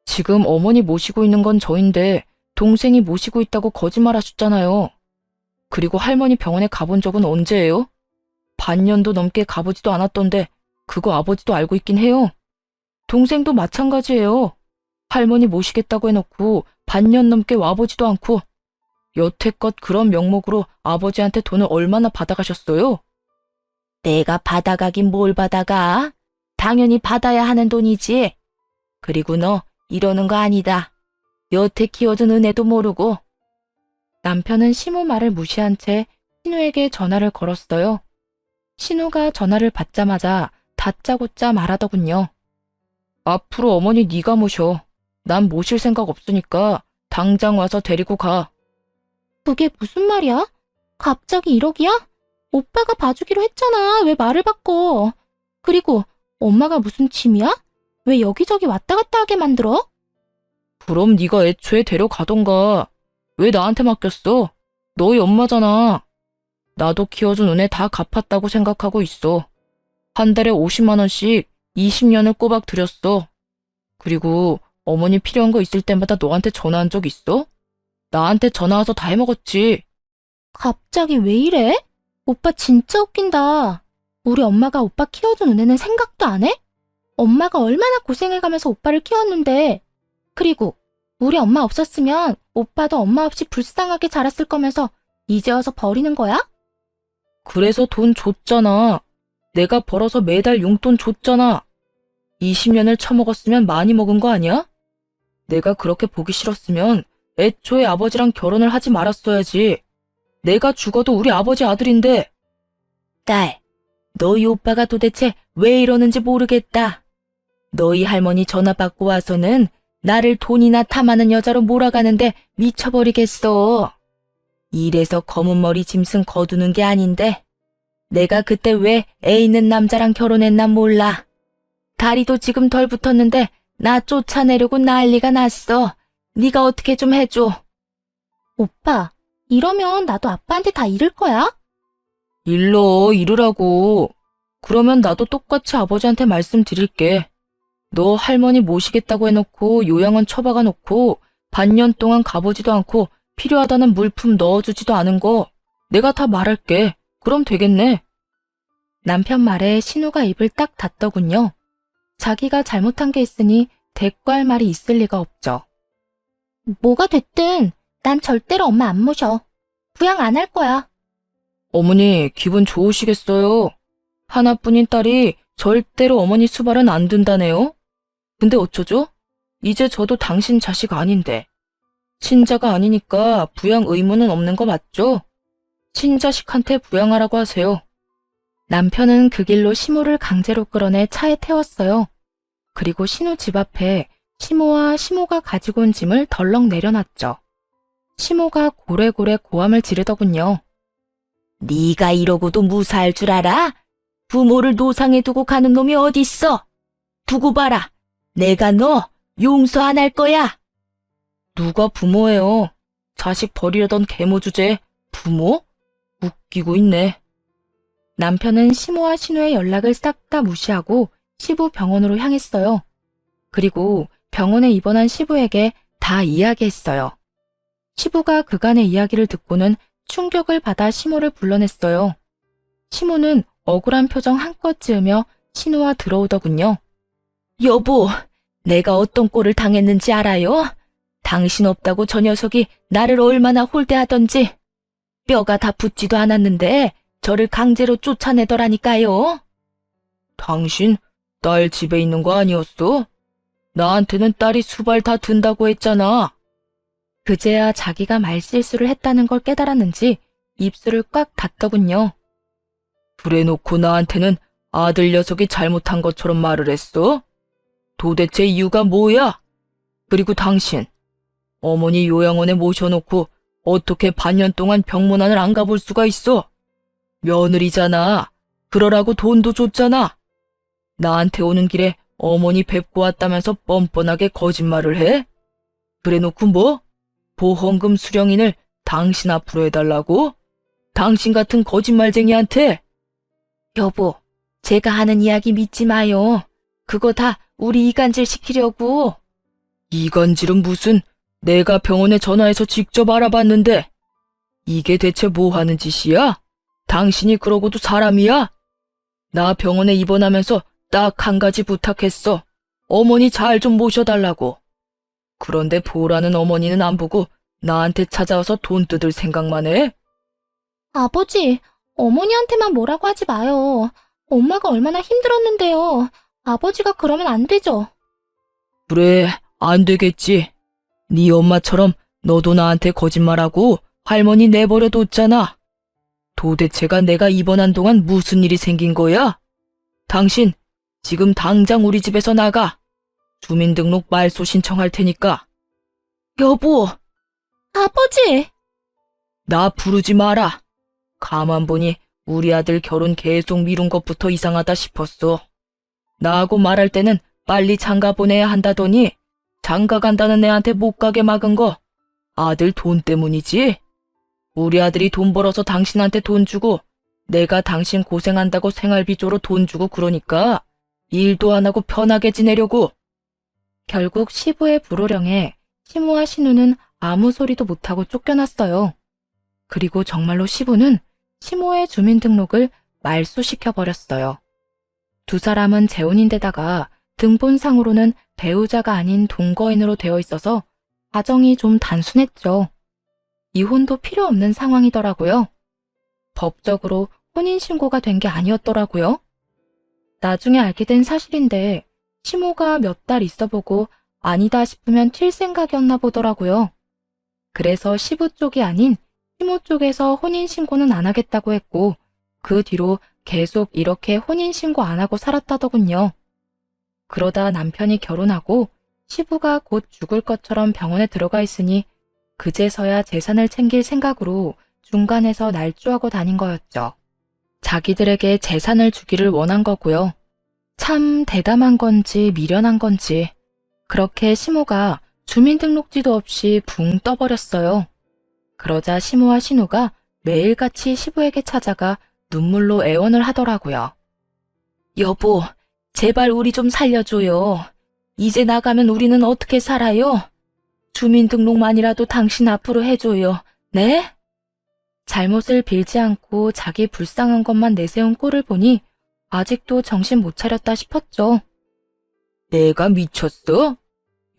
Speaker 2: 지금 어머니 모시고 있는 건 저인데 동생이 모시고 있다고 거짓말하셨잖아요. 그리고 할머니 병원에 가본 적은 언제예요? 반년도 넘게 가보지도 않았던데 그거 아버지도 알고 있긴 해요. 동생도 마찬가지예요. 할머니 모시겠다고 해놓고 반년 넘게 와보지도 않고 여태껏 그런 명목으로 아버지한테 돈을 얼마나 받아가셨어요?
Speaker 1: 내가 받아가긴 뭘 받아가? 당연히 받아야 하는 돈이지. 그리고 너 이러는 거 아니다. 여태 키워준 은혜도 모르고. 남편은 시모 말을 무시한 채 신우에게 전화를 걸었어요. 신우가 전화를 받자마자 다짜고짜 말하더군요.
Speaker 2: 앞으로 어머니 네가 모셔. 난 모실 생각 없으니까 당장 와서 데리고 가.
Speaker 1: 그게 무슨 말이야? 갑자기 1억이야? 오빠가 봐주기로 했잖아. 왜 말을 바꿔? 그리고 엄마가 무슨 짐이야? 왜 여기저기 왔다 갔다 하게 만들어?
Speaker 2: 그럼 네가 애초에 데려가던가. 왜 나한테 맡겼어? 너희 엄마잖아. 나도 키워준 은혜 다 갚았다고 생각하고 있어. 한 달에 50만 원씩 20년을 꼬박 들였어. 그리고 어머니 필요한 거 있을 때마다 너한테 전화한 적 있어? 나한테 전화 와서 다 해먹었지.
Speaker 1: 갑자기 왜 이래? 오빠 진짜 웃긴다. 우리 엄마가 오빠 키워준 은혜는 생각도 안 해? 엄마가 얼마나 고생해가면서 오빠를 키웠는데. 그리고 우리 엄마 없었으면 오빠도 엄마 없이 불쌍하게 자랐을 거면서 이제 와서 버리는 거야?
Speaker 2: 그래서 돈 줬잖아. 내가 벌어서 매달 용돈 줬잖아. 20년을 처먹었으면 많이 먹은 거 아니야? 내가 그렇게 보기 싫었으면 애초에 아버지랑 결혼을 하지 말았어야지. 내가 죽어도 우리 아버지 아들인데.
Speaker 1: 딸, 너희 오빠가 도대체 왜 이러는지 모르겠다. 너희 할머니 전화 받고 와서는 나를 돈이나 탐하는 여자로 몰아가는데 미쳐버리겠어. 이래서 검은 머리 짐승 거두는 게 아닌데 내가 그때 왜 애 있는 남자랑 결혼했나 몰라. 다리도 지금 덜 붙었는데 나 쫓아내려고 난리가 났어. 네가 어떻게 좀 해줘. 오빠, 이러면 나도 아빠한테 다 잃을 거야?
Speaker 2: 이르라고. 그러면 나도 똑같이 아버지한테 말씀드릴게. 너 할머니 모시겠다고 해놓고 요양원 처박아 놓고 반년 동안 가보지도 않고 필요하다는 물품 넣어주지도 않은 거 내가 다 말할게. 그럼 되겠네.
Speaker 1: 남편 말에 신우가 입을 딱 닫더군요. 자기가 잘못한 게 있으니 대꾸할 말이 있을 리가 없죠. 뭐가 됐든 난 절대로 엄마 안 모셔. 부양 안 할 거야.
Speaker 2: 어머니 기분 좋으시겠어요? 하나뿐인 딸이 절대로 어머니 수발은 안 든다네요. 근데 어쩌죠? 이제 저도 당신 자식 아닌데. 친자가 아니니까 부양 의무는 없는 거 맞죠? 친자식한테 부양하라고 하세요.
Speaker 1: 남편은 그 길로 시모를 강제로 끌어내 차에 태웠어요. 그리고 신우 집 앞에 시모와 시모가 가지고 온 짐을 덜렁 내려놨죠. 시모가 고래고래 고함을 지르더군요. 네가 이러고도 무사할 줄 알아? 부모를 노상에 두고 가는 놈이 어딨어? 두고 봐라. 내가 너 용서 안 할 거야. 누가 부모예요? 자식 버리려던 계모 주제에 부모? 웃기고 있네. 남편은 시모와 신우의 연락을 싹 다 무시하고 시부 병원으로 향했어요. 그리고 병원에 입원한 시부에게 다 이야기했어요. 시부가 그간의 이야기를 듣고는 충격을 받아 시모를 불러냈어요. 시모는 억울한 표정 한껏 지으며 신우와 들어오더군요. 여보, 내가 어떤 꼴을 당했는지 알아요? 당신 없다고 저 녀석이 나를 얼마나 홀대하던지. 뼈가 다 붙지도 않았는데 저를 강제로 쫓아내더라니까요.
Speaker 2: 당신 딸 집에 있는 거 아니었어? 나한테는 딸이 수발 다 든다고 했잖아.
Speaker 1: 그제야 자기가 말실수를 했다는 걸 깨달았는지 입술을 꽉 닫더군요.
Speaker 2: 그래놓고 나한테는 아들 녀석이 잘못한 것처럼 말을 했어? 도대체 이유가 뭐야? 그리고 당신, 어머니 요양원에 모셔놓고 어떻게 반년 동안 병문안을 안 가볼 수가 있어? 며느리잖아. 그러라고 돈도 줬잖아. 나한테 오는 길에 어머니 뵙고 왔다면서 뻔뻔하게 거짓말을 해? 그래놓고 뭐? 보험금 수령인을 당신 앞으로 해달라고? 당신 같은 거짓말쟁이한테?
Speaker 1: 여보, 제가 하는 이야기 믿지 마요. 그거 다 우리 이간질 시키려고.
Speaker 2: 이간질은 무슨, 내가 병원에 전화해서 직접 알아봤는데. 이게 대체 뭐 하는 짓이야? 당신이 그러고도 사람이야? 나 병원에 입원하면서 딱 한 가지 부탁했어. 어머니 잘 좀 모셔달라고. 그런데 보라는 어머니는 안 보고 나한테 찾아와서 돈 뜯을 생각만 해?
Speaker 1: 아버지, 어머니한테만 뭐라고 하지 마요. 엄마가 얼마나 힘들었는데요. 아버지가 그러면 안 되죠.
Speaker 2: 그래, 안 되겠지. 네 엄마처럼 너도 나한테 거짓말하고 할머니 내버려 뒀잖아. 도대체가 내가 입원한 동안 무슨 일이 생긴 거야? 당신, 지금 당장 우리 집에서 나가. 주민등록 말소 신청할 테니까. 여보,
Speaker 1: 아버지!
Speaker 2: 나 부르지 마라. 가만 보니 우리 아들 결혼 계속 미룬 것부터 이상하다 싶었어. 나하고 말할 때는 빨리 장가 보내야 한다더니 장가 간다는 애한테 못 가게 막은 거 아들 돈 때문이지? 우리 아들이 돈 벌어서 당신한테 돈 주고 내가 당신 고생한다고 생활비조로 돈 주고 그러니까 일도 안 하고 편하게 지내려고. 결국 시부의 불호령에 시모와 신우는 아무 소리도 못하고 쫓겨났어요. 그리고 정말로 시부는 시모의 주민등록을 말소시켜버렸어요. 두 사람은 재혼인데다가 등본상으로는 배우자가 아닌 동거인으로 되어 있어서 가정이 좀 단순했죠. 이혼도 필요 없는 상황이더라고요. 법적으로 혼인신고가 된 게 아니었더라고요. 나중에 알게 된 사실인데 시모가 몇 달 있어보고 아니다 싶으면 튈 생각이었나 보더라고요. 그래서 시부 쪽이 아닌 시모 쪽에서 혼인신고는 안 하겠다고 했고 그 뒤로 계속 이렇게 혼인신고 안 하고 살았다더군요. 그러다 남편이 결혼하고 시부가 곧 죽을 것처럼 병원에 들어가 있으니 그제서야 재산을 챙길 생각으로 중간에서 날조하고 다닌 거였죠. 자기들에게 재산을 주기를 원한 거고요. 참 대담한 건지 미련한 건지 그렇게 시모가 주민등록지도 없이 붕 떠버렸어요. 그러자 시모와 신우가 매일같이 시부에게 찾아가 눈물로 애원을 하더라고요. 여보, 제발 우리 좀 살려줘요. 이제 나가면 우리는 어떻게 살아요? 주민등록만이라도 당신 앞으로 해줘요. 네? 잘못을 빌지 않고 자기 불쌍한 것만 내세운 꼴을 보니 아직도 정신 못 차렸다 싶었죠. 내가 미쳤어?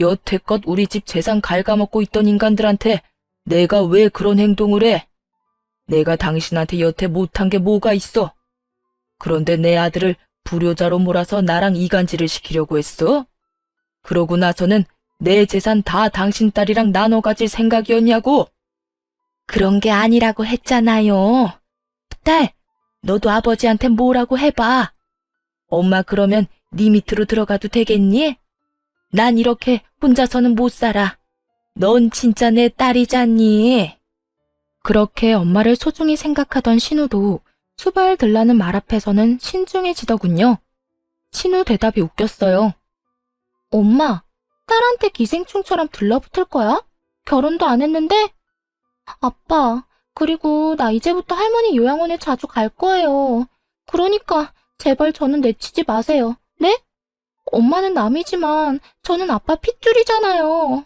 Speaker 2: 여태껏 우리 집 재산 갉아먹고 있던 인간들한테 내가 왜 그런 행동을 해? 내가 당신한테 여태 못한 게 뭐가 있어? 그런데 내 아들을 불효자로 몰아서 나랑 이간질을 시키려고 했어? 그러고 나서는 내 재산 다 당신 딸이랑 나눠 가질 생각이었냐고?
Speaker 1: 그런 게 아니라고 했잖아요. 딸,
Speaker 2: 너도 아버지한테 뭐라고 해봐. 엄마 그러면 네 밑으로 들어가도 되겠니? 난 이렇게 혼자서는 못 살아. 넌 진짜 내 딸이잖니.
Speaker 1: 그렇게 엄마를 소중히 생각하던 신우도 수발들라는 말 앞에서는 신중해지더군요. 신우 대답이 웃겼어요. 엄마, 딸한테 기생충처럼 들러붙을 거야? 결혼도 안 했는데? 아빠, 그리고 나 이제부터 할머니 요양원에 자주 갈 거예요. 그러니까 제발 저는 내치지 마세요. 네? 엄마는 남이지만 저는 아빠 핏줄이잖아요.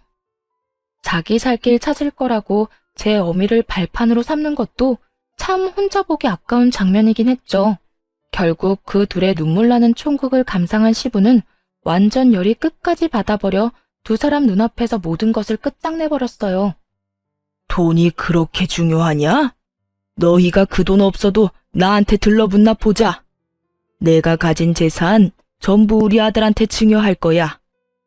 Speaker 1: 자기 살 길 찾을 거라고 제 어미를 발판으로 삼는 것도 참 혼자 보기 아까운 장면이긴 했죠. 결국 그 둘의 눈물 나는 총극을 감상한 시부는 완전 열이 끝까지 받아버려 두 사람 눈앞에서 모든 것을 끝장내버렸어요.
Speaker 2: 돈이 그렇게 중요하냐? 너희가 그 돈 없어도 나한테 들러붙나 보자. 내가 가진 재산 전부 우리 아들한테 증여할 거야.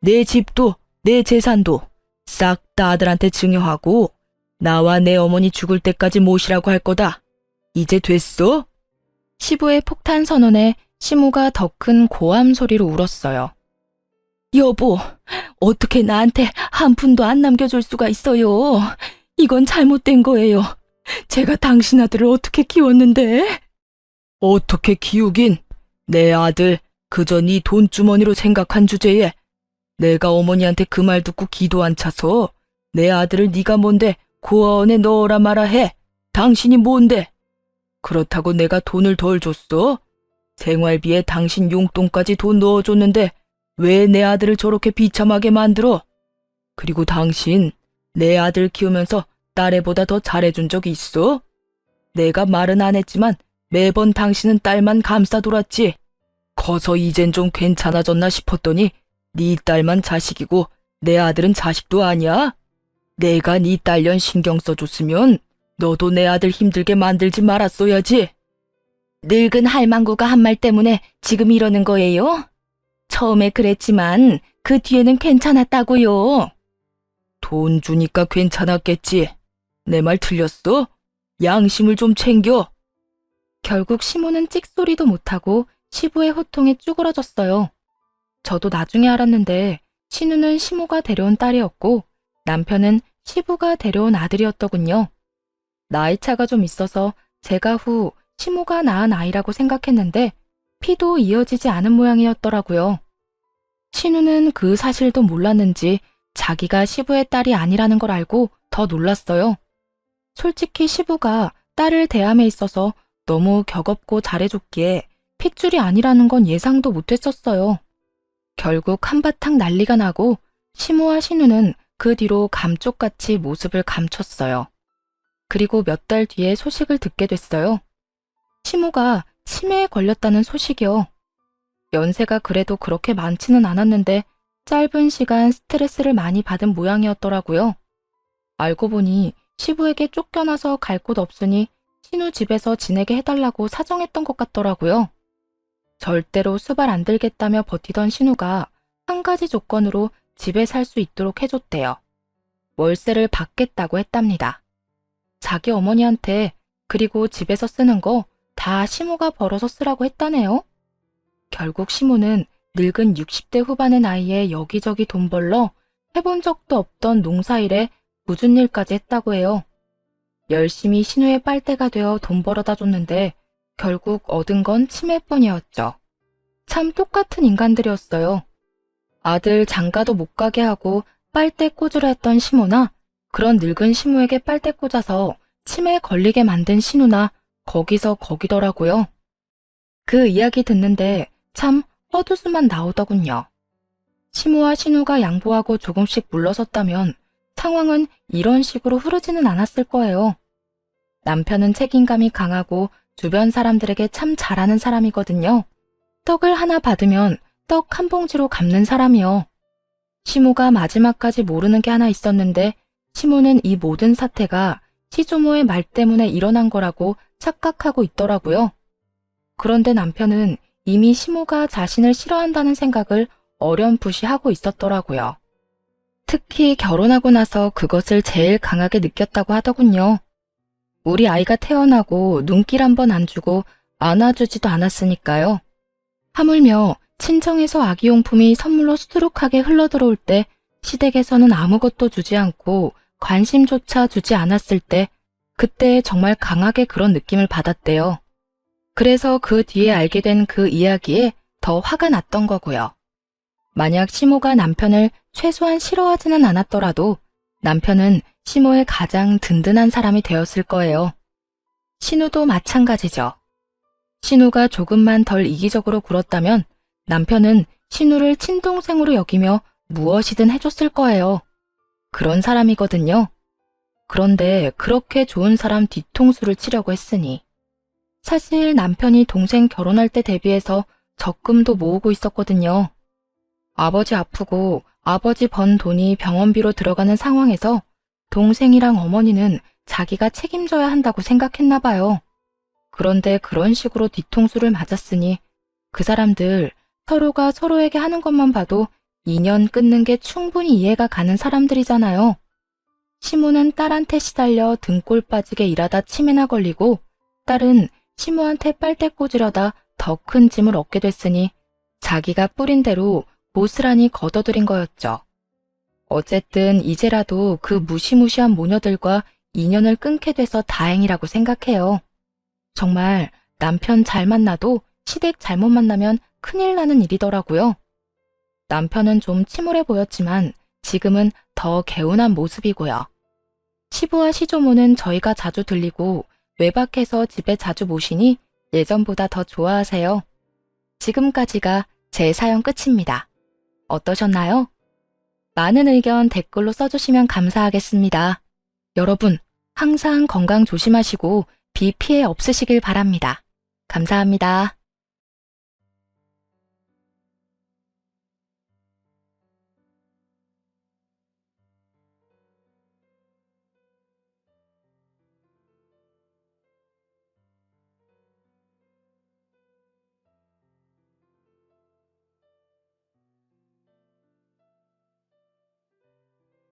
Speaker 2: 내 집도 내 재산도 싹 다 아들한테 증여하고 나와 내 어머니 죽을 때까지 모시라고 할 거다. 이제 됐어?
Speaker 1: 시부의 폭탄 선언에 시모가 더 큰 고함 소리로 울었어요.
Speaker 2: 여보, 어떻게 나한테 한 푼도 안 남겨줄 수가 있어요? 이건 잘못된 거예요. 제가 당신 아들을 어떻게 키웠는데? 어떻게 키우긴? 내 아들 그저 네 돈주머니로 생각한 주제에 내가 어머니한테 그 말 듣고 기도 안 차서 내 아들을 네가 뭔데 고아원에 넣어라 마라 해. 당신이 뭔데? 그렇다고 내가 돈을 덜 줬어? 생활비에 당신 용돈까지 돈 넣어줬는데 왜 내 아들을 저렇게 비참하게 만들어? 그리고 당신 내 아들 키우면서 딸애보다 더 잘해준 적이 있어? 내가 말은 안 했지만 매번 당신은 딸만 감싸 돌았지. 커서 이젠 좀 괜찮아졌나 싶었더니 네 딸만 자식이고 내 아들은 자식도 아니야? 내가 네 딸년 신경 써줬으면 너도 내 아들 힘들게 만들지 말았어야지. 늙은 할망구가 한 말 때문에 지금 이러는 거예요? 처음에 그랬지만 그 뒤에는 괜찮았다고요. 돈 주니까 괜찮았겠지. 내 말 틀렸어? 양심을 좀 챙겨.
Speaker 1: 결국 시모는 찍소리도 못하고 시부의 호통에 쭈그러졌어요. 저도 나중에 알았는데 신우는 시모가 데려온 딸이었고 남편은 시부가 데려온 아들이었더군요. 나이 차가 좀 있어서 제가 후 시모가 낳은 아이라고 생각했는데 피도 이어지지 않은 모양이었더라고요. 신우는 그 사실도 몰랐는지 자기가 시부의 딸이 아니라는 걸 알고 더 놀랐어요. 솔직히 시부가 딸을 대함에 있어서 너무 격없고 잘해줬기에 핏줄이 아니라는 건 예상도 못했었어요. 결국 한바탕 난리가 나고 시모와 신우는 그 뒤로 감쪽같이 모습을 감췄어요. 그리고 몇 달 뒤에 소식을 듣게 됐어요. 시모가 치매에 걸렸다는 소식이요. 연세가 그래도 그렇게 많지는 않았는데 짧은 시간 스트레스를 많이 받은 모양이었더라고요. 알고 보니 시부에게 쫓겨나서 갈 곳 없으니 신우 집에서 지내게 해달라고 사정했던 것 같더라고요. 절대로 수발 안 들겠다며 버티던 신우가 한 가지 조건으로 집에 살 수 있도록 해줬대요. 월세를 받겠다고 했답니다. 자기 어머니한테 그리고 집에서 쓰는 거 다 시모가 벌어서 쓰라고 했다네요. 결국 시모는 늙은 60대 후반의 나이에 여기저기 돈 벌러 해본 적도 없던 농사일에 굳은 일까지 했다고 해요. 열심히 신우의 빨대가 되어 돈 벌어다 줬는데 결국 얻은 건 치매뿐이었죠. 참 똑같은 인간들이었어요. 아들 장가도 못 가게 하고 빨대 꽂으려 했던 시모나 그런 늙은 시모에게 빨대 꽂아서 치매에 걸리게 만든 신우나 거기서 거기더라고요. 그 이야기 듣는데 참 헛웃음만 나오더군요. 시모와 신우가 양보하고 조금씩 물러섰다면 상황은 이런 식으로 흐르지는 않았을 거예요. 남편은 책임감이 강하고 주변 사람들에게 참 잘하는 사람이거든요. 떡을 하나 받으면 떡 한 봉지로 갚는 사람이요. 시모가 마지막까지 모르는 게 하나 있었는데 시모는 이 모든 사태가 시조모의 말 때문에 일어난 거라고 착각하고 있더라고요. 그런데 남편은 이미 시모가 자신을 싫어한다는 생각을 어렴풋이 하고 있었더라고요. 특히 결혼하고 나서 그것을 제일 강하게 느꼈다고 하더군요. 우리 아이가 태어나고 눈길 한 번 안 주고 안아주지도 않았으니까요. 하물며 친정에서 아기용품이 선물로 수두룩하게 흘러들어올 때 시댁에서는 아무것도 주지 않고 관심조차 주지 않았을 때 그때 정말 강하게 그런 느낌을 받았대요. 그래서 그 뒤에 알게 된 그 이야기에 더 화가 났던 거고요. 만약 시모가 남편을 최소한 싫어하지는 않았더라도 남편은 시모의 가장 든든한 사람이 되었을 거예요. 신우도 마찬가지죠. 신우가 조금만 덜 이기적으로 굴었다면 남편은 신우를 친동생으로 여기며 무엇이든 해줬을 거예요. 그런 사람이거든요. 그런데 그렇게 좋은 사람 뒤통수를 치려고 했으니 사실 남편이 동생 결혼할 때 대비해서 적금도 모으고 있었거든요. 아버지 아프고 아버지 번 돈이 병원비로 들어가는 상황에서 동생이랑 어머니는 자기가 책임져야 한다고 생각했나 봐요. 그런데 그런 식으로 뒤통수를 맞았으니 그 사람들 서로가 서로에게 하는 것만 봐도 인연 끊는 게 충분히 이해가 가는 사람들이잖아요. 시모는 딸한테 시달려 등골 빠지게 일하다 치매나 걸리고 딸은 시모한테 빨대 꽂으려다 더 큰 짐을 얻게 됐으니 자기가 뿌린 대로 고스란히 걷어들인 거였죠. 어쨌든 이제라도 그 무시무시한 모녀들과 인연을 끊게 돼서 다행이라고 생각해요. 정말 남편 잘 만나도 시댁 잘못 만나면 큰일 나는 일이더라고요. 남편은 좀 침울해 보였지만 지금은 더 개운한 모습이고요. 시부와 시조모는 저희가 자주 들리고 외박해서 집에 자주 모시니 예전보다 더 좋아하세요. 지금까지가 제 사연 끝입니다. 어떠셨나요? 많은 의견 댓글로 써주시면 감사하겠습니다. 여러분, 항상 건강 조심하시고 비 피해 없으시길 바랍니다. 감사합니다.